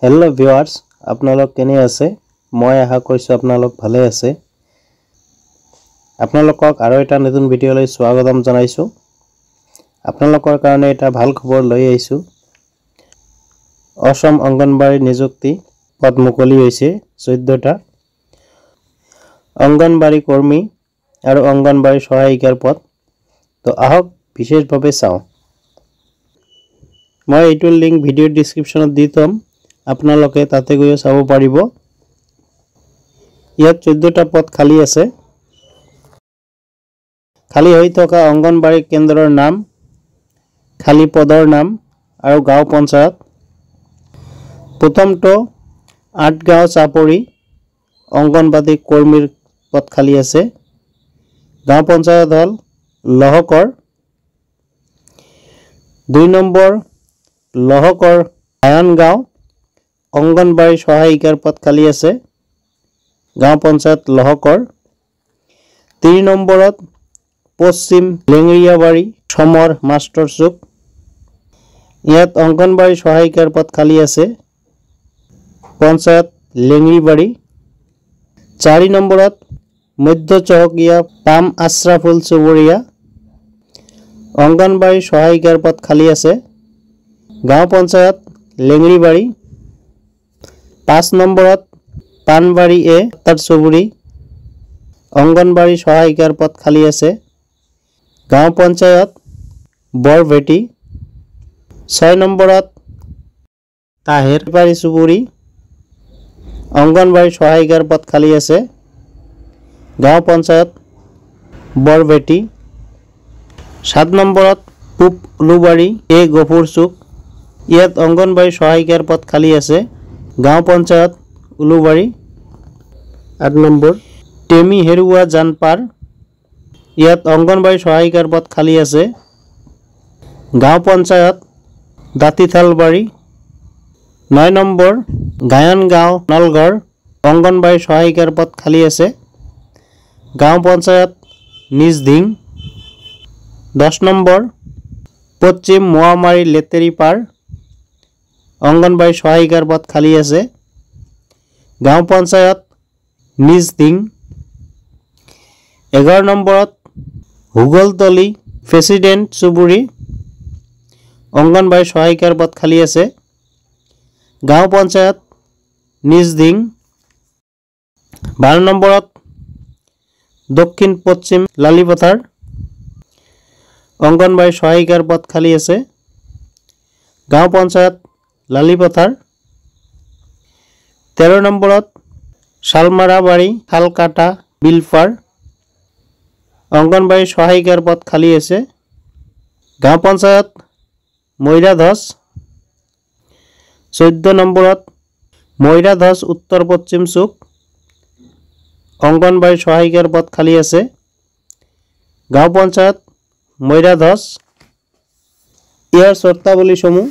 Hello viewers আপোনালোক কেনে আছে মই আশা কৰিছো আপোনালোক ভালে আছে আপোনালোকক আৰু এটা নতুন ভিডিঅলৈ স্বাগতম জনাইছো আপোনালোকৰ কাৰণে এটা ভাল খবৰ লৈ আহিছো অসম অঙ্গনবাড়ী নিযুক্তি পদ মুকলি হৈছে 14টা অঙ্গনবাড়ী কৰ্মী আৰু অঙ্গনবাড়ী সহায়িকাৰ পদ তো আহক বিশেষভাৱে চাওঁ মই এইটোৰ লিংক ভিডিঅ ডেসক্ৰিপচনত দি থম আপোনালোকে তাতে গৈ চাব পাৰিব ইয়াত 14টা পদ খালি আছে খালি হৈ থকা অঙ্গনবাড়ী কেন্দ্ৰৰ নাম খালি পদৰ নাম আৰু গাঁও পঞ্চায়ত প্ৰথমটো আটগাঁও চাপৰি অঙ্গনবাড়ী কৰ্মীৰ পদ খালি আছে গাঁও পঞ্চায়ত হল লহকৰ 2 নম্বৰ লহকৰ আয়নগাঁও অঙ্গনবাড়ী সহায়িকাৰ পদ খালি আছে গাঁও পঞ্চায়ত লহকৰ 3 নম্বৰত পশ্চিম লেংৰিয়াবাড়ী সমৰ মাস্টাৰ চুক ইয়াত অঙ্গনবাড়ী সহায়িকাৰ পদ খালি আছে পঞ্চায়ত লেংৰিবাড়ী 4 নম্বৰত মধ্য চহকীয়া পাম আশৰাফুল চুবুৰীয়া অঙ্গনবাড়ী সহায়িকাৰ পদ খালি আছে গাঁও পঞ্চায়ত লেংৰিবাড়ী 5 নম্বৰত পানবাড়ী এ তাৰ চুবুৰী অঙ্গনবাড়ী সহায়িকাৰ পদ খালি আছে গাঁও পঞ্চায়ত বৰভেটি 6 নম্বৰত তাহেৰবাড়ী চুবুৰী অঙ্গনবাড়ী সহায়িকাৰ পদ খালি আছে গাঁও পঞ্চায়ত বৰভেটি 7 নম্বৰত পূব উলুবাড়ী এ গফুৰ চুক ইয়াত অঙ্গনবাড়ী সহায়িকাৰ পদ খালি আছে গাঁও পঞ্চায়ত উলুবাড়ী 8 নম্বৰ টেমি হেৰুৱা জানপাৰ ইয়াত অঙ্গনবাড়ী সহায়িকাৰ পদ খালি আছে গাঁও পঞ্চায়ত দাতিথালবাড়ী 9 নম্বৰ গায়নগাঁও নলগড় অঙ্গনবাড়ী সহায়িকাৰ পদ খালি আছে গাঁও পঞ্চায়ত নিজদিং 10 নম্বৰ পশ্চিম মোৱামাৰী লেতেৰিপাৰ অঙ্গনবাড়ী সহায়িকাৰ পদ খালি আছে গাঁও পঞ্চায়ত নিজদিং 11 নম্বৰত হুগলতলি প্ৰেসিডেন্ট চুবুৰী অঙ্গনবাড়ী সহায়িকাৰ পদ খালি আছে গাঁও পঞ্চায়ত নিজদিং 12 নম্বৰত দক্ষিণ পশ্চিম লালিপথাৰ অঙ্গনবাড়ী সহায়িকাৰ পদ খালি আছে গাঁও পঞ্চায়ত লালিপথাৰ 13 নম্বৰত শালমাৰাবাড়ী খালকাটা বিলপাৰ অঙ্গনবাড়ী সহায়িকাৰ পদ খালি আছে গাঁও পঞ্চায়ত ময়ৰাধস 14 নম্বৰত ময়ৰাধস উত্তৰ পশ্চিম চুক অঙ্গনবাড়ী সহায়িকাৰ পদ খালি আছে গাঁও পঞ্চায়ত ময়ৰাধস ইয়াৰ শৰ্তাৱলীসমূহ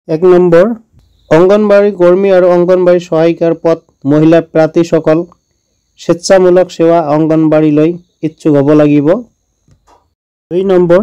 1 নম্বৰ অঙ্গনবাড়ী কৰ্মী আৰু অঙ্গনবাড়ী সহায়িকাৰ পদ মহিলা প্ৰাৰ্থীসকল স্বেচ্ছামূলক সেৱা অঙ্গনবাড়ীলৈ ইচ্ছুক হ'ব লাগিব 2 নম্বৰ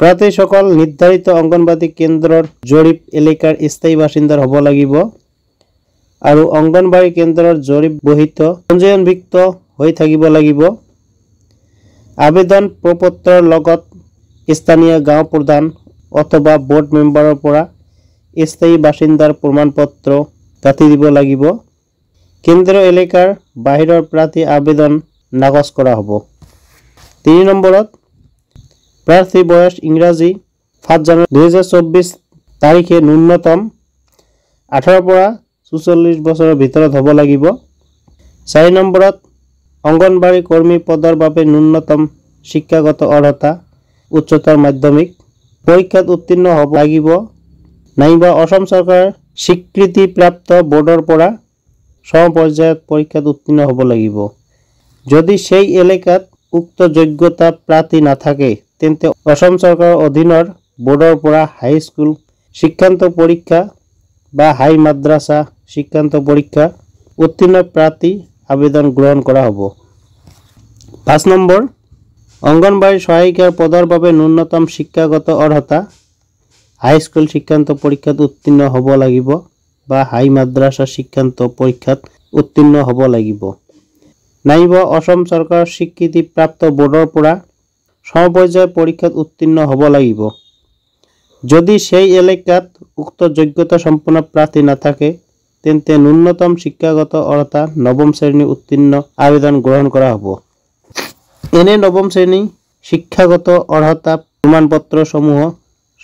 প্ৰাৰ্থীসকল নিৰ্ধাৰিত অঙ্গনবাড়ী কেন্দ্ৰৰ জৰীপ এলেকাৰ স্থায়ী বাসিন্দাৰ হ'ব লাগিব আৰু অঙ্গনবাড়ী কেন্দ্ৰৰ জৰীপ বহিত পঞ্জীয়নভুক্ত হৈ থাকিব লাগিব আবেদন প্ৰপত্ৰৰ লগত স্থানীয় গাঁও প্ৰধান অথবা বোৰ্ড মেম্বাৰৰ পৰা স্থায়ী বাসিন্দাৰ প্ৰমাণপত্ৰ দাঁতি দিব লাগিব কেন্দ্ৰ এলেকাৰ বাহিৰৰ প্ৰাৰ্থী আবেদন নাকচ কৰা হ'ব 3 নম্বৰত প্ৰাৰ্থী বয়স ইংৰাজী 5 জানুৱাৰী 2024 তাৰিখে ন্যূনতম 18 পৰা 44 বছৰৰ ভিতৰত হ'ব লাগিব 4 নম্বৰত অঙ্গনবাড়ী কৰ্মী পদৰ বাবে ন্যূনতম শিক্ষাগত অৰ্হতা উচ্চতৰ মাধ্যমিক পৰীক্ষাত উত্তীৰ্ণ হ'ব লাগিব নাইবা অসম চৰকাৰ স্বীকৃতিপ্ৰাপ্ত বোৰ্ডৰ পৰা সমপৰ্যায়ত পৰীক্ষাত উত্তীৰ্ণ হ'ব লাগিব যদি সেই এলেকাত উক্ত যোগ্যতা প্ৰাৰ্থী নাথাকে তেন্তে অসম চৰকাৰৰ অধীনৰ বোৰ্ডৰ পৰা হাই স্কুল শিক্ষান্ত পৰীক্ষা বা হাই মাদ্ৰাসা শিক্ষান্ত পৰীক্ষা উত্তীৰ্ণ প্ৰাৰ্থী আবেদন গ্ৰহণ কৰা হ'ব 5 নম্বৰ অঙ্গনবাড়ী সহায়িকাৰ পদৰ বাবে ন্যূনতম শিক্ষাগত অৰ্হতা হাই স্কুল শিক্ষান্ত পৰীক্ষাত উত্তীৰ্ণ হ'ব লাগিব বা হাই মাদ্ৰাসা শিক্ষান্ত পৰীক্ষাত উত্তীৰ্ণ হ'ব লাগিব। নাইবা অসম চৰকাৰৰ স্বীকৃতিপ্ৰাপ্ত বোৰ্ডৰ পৰা সমপৰ্যায়ৰ পৰীক্ষাত উত্তীৰ্ণ হ'ব লাগিব। যদি সেই এলেকাত উক্ত যোগ্যতা সম্পন্ন প্ৰাৰ্থী নাথাকে তেন্তে ন্যূনতম শিক্ষাগত অৰ্হতা নৱম শ্ৰেণী উত্তীৰ্ণ আবেদন গ্ৰহণ কৰা হ'ব। এনে নৱম শ্ৰেণী শিক্ষাগত অৰ্হতা প্ৰমাণপত্ৰসমূহ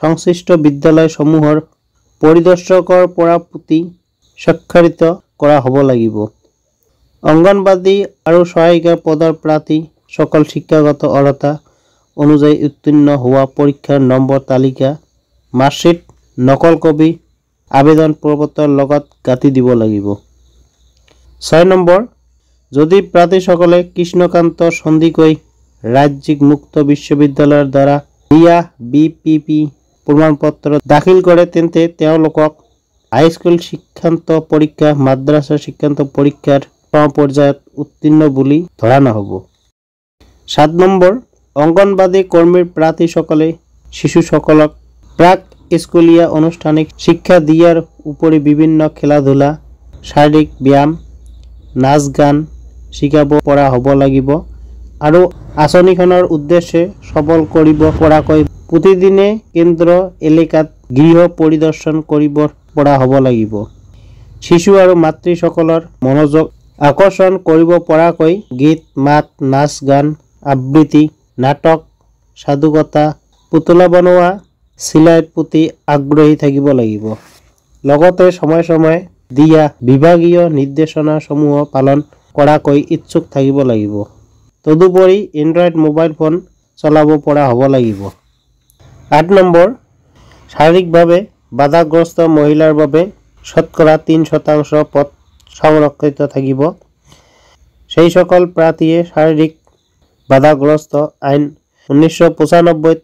সংশ্লিষ্ট বিদ্যালয়সমূহৰ পৰিদৰ্শকৰ পৰা পুতি স্বাক্ষৰিত কৰা হ'ব লাগিব। অংগনবাদী আৰু সহায়িকা পদৰ প্ৰাৰ্থী সকল শিক্ষাগত অৰ্হতা অনুযায়ী উত্তীৰ্ণ হোৱা পৰীক্ষাৰ নম্বৰ তালিকা মাৰ্কশ্বিট নকল কপি আবেদন প্ৰপত্ৰৰ লগত গাঁঠি দিব লাগিব। 6 নম্বৰ, যদি প্ৰাৰ্থীসকলে কৃষ্ণকান্ত সন্দিকৈ ৰাজ্যিক মুক্ত বিশ্ববিদ্যালয়ৰ দ্বাৰা দিয়া BPP প্ৰমাণপত্ৰ দাখিল কৰে তেন্তে তেওঁলোকক হাইস্কুল শিক্ষান্ত পৰীক্ষা মাদ্ৰাসা শিক্ষান্ত পৰীক্ষাৰ সমপৰ্যায়ত উত্তীৰ্ণ বুলি ধৰা নহ'ব। 7 নম্বৰ, অংগনবাদী কৰ্মীৰ প্ৰাৰ্থীসকলে শিশুসকলক প্ৰাক স্কুলীয়া আনুষ্ঠানিক শিক্ষা দিয়াৰ উপৰি বিভিন্ন খেলা-ধূলা, শাৰীৰিক ব্যায়াম, নাচ গান শিকাব পৰা হ'ব লাগিব আৰু আঁচনিখনৰ উদ্দেশ্যে সবল কৰিব পৰাকৈ প্ৰতিদিনে কেন্দ্ৰ এলেকাত গৃহ পৰিদৰ্শন কৰিব পৰা হ'ব লাগিব। শিশু আৰু মাতৃসকলৰ মনোযোগ আকৰ্ষণ কৰিব পৰাকৈ গীত মাত নাচ গান আবৃত্তি নাটক সাধুকথা পুতলা বনোৱা চিলাইৰ প্ৰতি আগ্ৰহী থাকিব লাগিব। লগতে সময়ে সময়ে দিয়া বিভাগীয় নিৰ্দেশনাসমূহ পালন কৰাকৈ ইচ্ছুক থাকিব লাগিব। তদুপৰি এণ্ড্ৰইড মোবাইল ফোন চলাব পৰা হ'ব লাগিব। 8 নম্বৰ, শাৰীৰিকভাৱে বাধাগ্ৰস্ত মহিলাৰ বাবে শতকৰা 3% পদ সংৰক্ষিত থাকিব। সেই সকল প্ৰাৰ্থীয়ে শাৰীৰিক বাধাগ্ৰস্ত আইন 1995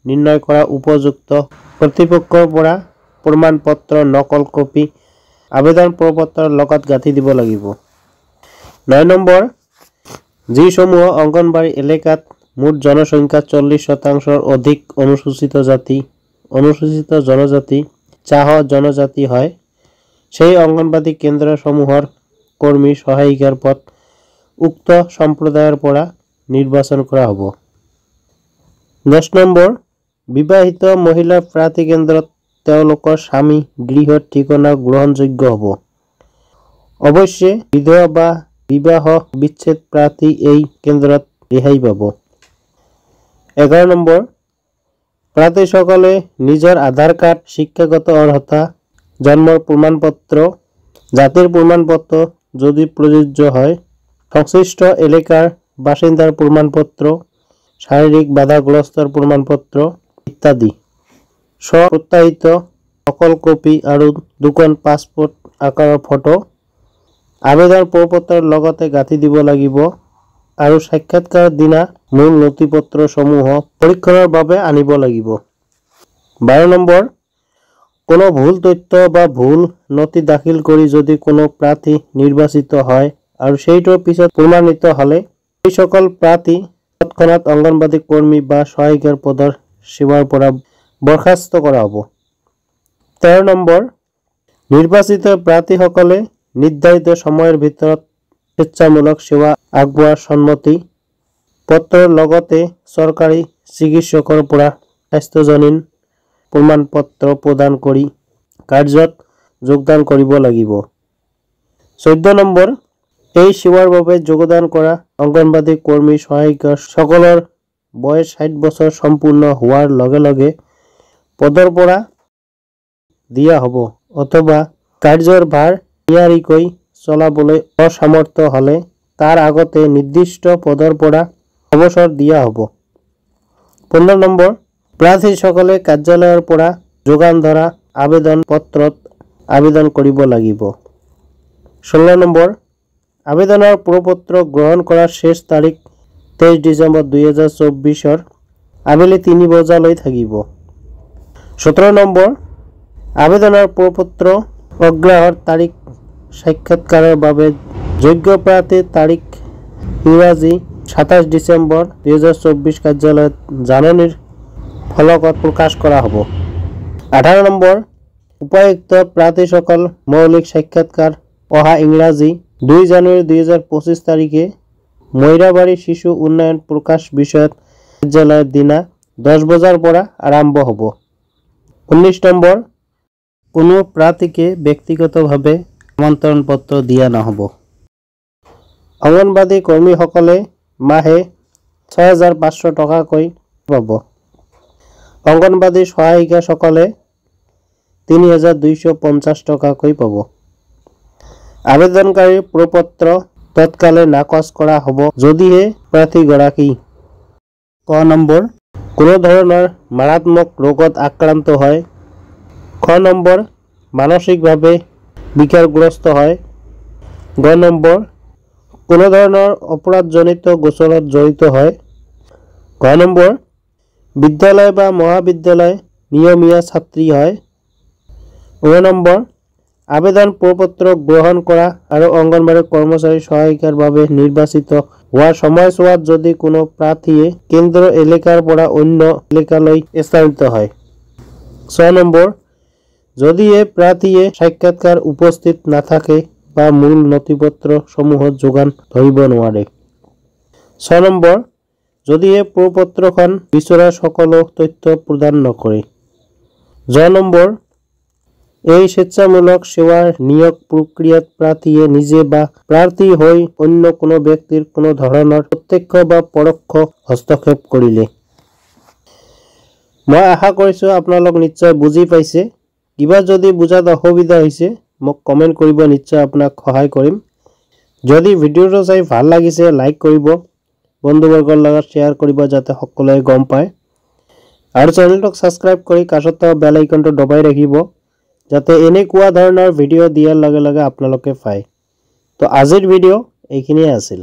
নিৰ্ণয় কৰা উপযুক্ত কৰ্তৃপক্ষৰ পৰা প্ৰমাণপত্ৰ নকল কপি আবেদন প্ৰপত্ৰৰ লগত গাঁঠি দিব লাগিব। 9 নম্বৰ, যিসমূহ অংগনবাড়ী এলেকাত মুঠ জনসংখ্যা 40%ৰ অধিক অনুসূচিত জাতি অনুসূচিত জনজাতি চাহ জনজাতি হয় সেই অংগনবাদী কেন্দ্ৰসমূহৰ কৰ্মী সহায়িকাৰ পদ উক্ত সম্প্ৰদায়ৰ পৰা নিৰ্বাচন কৰা হ'ব। 10 নম্বৰ, বিবাহিত মহিলা প্ৰাৰ্থী কেন্দ্ৰত তেওঁলোকৰ স্বামী গৃহৰ ঠিকনা গ্ৰহণযোগ্য হ'ব। অৱশ্যে বিধৱা বা বিবাহ বিচ্ছেদ প্ৰাৰ্থী এই কেন্দ্ৰত ৰেহাই পাব। 11 নম্বৰ, প্ৰাৰ্থীসকলে নিজৰ আধাৰ কাৰ্ড শিক্ষাগত অৰ্হতা জন্মৰ প্ৰমাণপত্ৰ জাতিৰ প্ৰমাণপত্ৰ যদি প্ৰযোজ্য হয় সংশ্লিষ্ট এলেকাৰ বাসিন্দাৰ প্ৰমাণপত্ৰ শাৰীৰিক বাধাগ্ৰস্তৰ প্ৰমাণপত্ৰ ইত্যাদি স্বপ্ৰত্যাশিত নকল কপি আৰু 2খন পাছপোৰ্ট আকাৰৰ ফটো আবেদন প্ৰপত্ৰৰ লগতে গাঁঠি দিব লাগিব আৰু সাক্ষাৎকাৰৰ দিনা মূল নথিপত্ৰসমূহ পৰীক্ষণৰ বাবে আনিব লাগিব। 12 নম্বৰ, কোনো ভুল তথ্য বা ভুল নথি দাখিল কৰি যদি কোনো প্ৰাৰ্থী নিৰ্বাচিত হয় আৰু সেইটোৰ পিছত প্ৰমাণিত হ'লে সেই সকল প্ৰাৰ্থী তৎক্ষণাৎ অংগনবাদী কৰ্মী বা সহায়িকাৰ পদৰ সেৱাৰ পৰা বৰখাস্ত কৰা হ'ব। 13 নম্বৰ, নিৰ্বাচিত প্ৰাৰ্থীসকলে নিৰ্ধাৰিত সময়ৰ ভিতৰত স্বেচ্ছামূলক সেৱা আগবঢ়োৱাৰ সন্মতি পত্ৰৰ লগতে চৰকাৰী চিকিৎসকৰ পৰা স্বাস্থ্যজনীন প্ৰমাণপত্ৰ প্ৰদান কৰি কাৰ্যত যোগদান কৰিব লাগিব। 14 নম্বৰ, এই সেৱাৰ বাবে যোগদান কৰা অংগনবাদী কৰ্মী সহায়িকা সকলৰ বয়স 60 বছৰ সম্পূৰ্ণ হোৱাৰ লগে লগে পদৰ পৰা দিয়া হ'ব অথবা কাৰ্যৰ ভাৰ নিয়াৰিকৈ চলাবলৈ অসমৰ্থ হ'লে তাৰ আগতে নিৰ্দিষ্ট পদৰ পৰা অৱসৰ দিয়া হ'ব। 15 নম্বৰ, প্ৰাৰ্থীসকলে কাৰ্যালয়ৰ পৰা যোগান ধৰা আবেদন পত্ৰত আবেদন কৰিব লাগিব। 16 নম্বৰ, আবেদনৰ প্ৰপত্ৰ গ্ৰহণ কৰাৰ শেষ তাৰিখ 23 ডিচেম্বৰ 2024 আবেলি 3 বজালৈ থাকিব। 17 নম্বৰ, আবেদনৰ প্ৰপত্ৰ অগ্ৰাহ্যৰ তাৰিখ সাক্ষাৎকাৰৰ বাবে যোগ্য প্ৰাৰ্থীৰ তাৰিখ ইংৰাজী 27 ডিচেম্বৰ 2024 কাৰ্যালয়ত জাননীৰ ফলকত প্ৰকাশ কৰা হ'ব। 18 নম্বৰ, উপায়ুক্ত প্রার্থীসকল মৌলিক সাক্ষাৎকার অহা ইংরাজি 2 জানুয়ারি 2025 তারিখে ময়রাবাড়ি শিশু উন্নয়ন প্রকাশ বিষয়ক বিদ্যালয়ের দিনা 10 বজার পড়া আরম্ভ হব। 19 নম্বর কোনো প্রার্থীকে ব্যক্তিগতভাবে আমন্ত্রণ পত্র দিয়া নহব। অঙ্গনবাদী কর্মীসকলে মাহে 6500 টাকাকৈ পাব। অঙ্গনবাদী সহায়িকাসকলে 3250 টাকাকৈ পাব। আবেদনকারী প্রপত্র তৎকালে নাকচ করা হব যদিহে প্ৰাৰ্থীগৰাকী ক নম্বৰ কোনো ধৰণৰ মাৰাত্মক ৰোগত আক্ৰান্ত হয়, খ নম্বৰ মানসিকভাৱে বিকাৰগ্ৰস্ত হয়, গ নম্বৰ কোনো ধৰণৰ অপৰাধজনিত গোচৰত জড়িত হয়, ঘ নম্বৰ বিদ্যালয় বা মহাবিদ্যালয় নিয়মীয়া ছাত্ৰী হয়, ঙ নম্বৰ আবেদন প্ৰপত্ৰ গ্ৰহণ কৰা আৰু অঙ্গনবাড়ী কৰ্মচাৰী সহায়িকাৰ বাবে নিৰ্বাচিত হোৱাৰ সময়ছোৱাত যদি কোনো প্ৰাৰ্থীয়ে কেন্দ্ৰ এলেকাৰ পৰা অন্য এলেকালৈ স্থানান্তৰিত হয়, 6 নম্বৰ যদি এই প্ৰাৰ্থীয়ে সাক্ষাৎকাৰ উপস্থিত নাথাকে বা মূল নথিপত্ৰ সমূহ যোগান ধৰিব নোৱাৰে, 6 নম্বৰ যদি এই প্ৰপত্ৰখন বিচৰা সকলো তথ্য প্ৰদান নকৰে, জ নম্বৰ এই স্বেচ্ছামূলক সেৱাৰ নিয়োগ প্ৰক্ৰিয়াত প্ৰাৰ্থীয়ে নিজে বা প্ৰাৰ্থী হৈ অন্য কোনো ব্যক্তিৰ কোনো ধৰণৰ প্ৰত্যক্ষ বা পৰোক্ষ হস্তক্ষেপ কৰিলে। মই আশা কৰিছো আপোনালোক নিশ্চয় বুজি পাইছে। কিবা যদি বুজাত অসুবিধা হৈছে মোক কমেন্ট কৰিব, নিশ্চয় আপোনাক সহায় কৰিম। যদি ভিডিঅটো চাই ভাল লাগিছে লাইক কৰিব, বন্ধুবৰ্গৰ লগত শ্বেয়াৰ কৰিব যাতে সকলোৱে গম পায়, আৰু চেনেলটোক সাবস্ক্ৰাইব কৰি কাষত থকা বেল আইকনটো দবাই ৰাখিব যাতে এনেকুৱা ধৰণৰ ভিডিঅ' দিয়াৰ লগে লগে আপোনালোকে পায়। তো আজিৰ ভিডিঅ' এইখিনিয়ে আছিল।